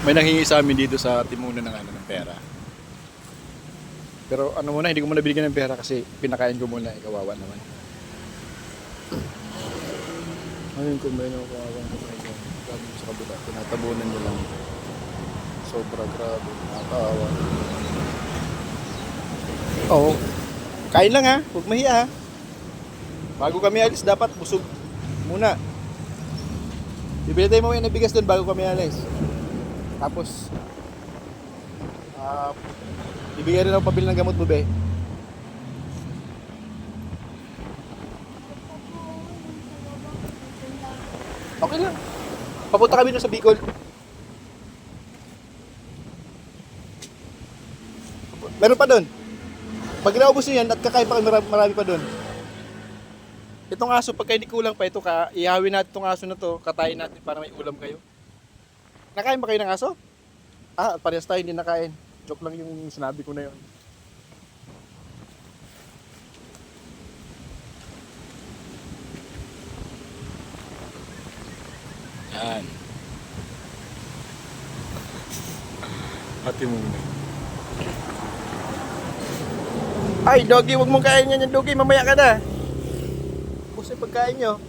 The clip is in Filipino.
May nanghingi sa amin dito sa timunan ng ano ng pera. Pero ano muna, hindi ko muna binigyan ng pera kasi pinakain ko muna, kawawa naman. Ayun kung may nakakawang kumain. Sabi sa kabila, tinatabunan nyo lang. Sobra grabe, nakakaawa. Oo. Kain lang ha, huwag mahiya ha. Bago kami alis, dapat busog muna. Bibili tayo mamaya ng bigas doon bago kami alis. Tapos, ibigay rin ako pabili ng gamot mo, be. Okay lang. Papunta kami doon sa Bicol. Meron pa doon. Pag naubos nyo yan at kakain pa kami, marami pa doon. Itong aso, pagka hindi kulang pa ito, ihawin natin itong aso na to, katayin natin para may ulam kayo. Nakain ba kayo ng aso? Ah, parehas tayo hindi nakain. Joke lang yung sinabi ko na yun. Yan. Hati mo muna. Ay, Doggy, huwag mong kain yan yung Doggy, mamaya ka na. Kasi pagkain nyo.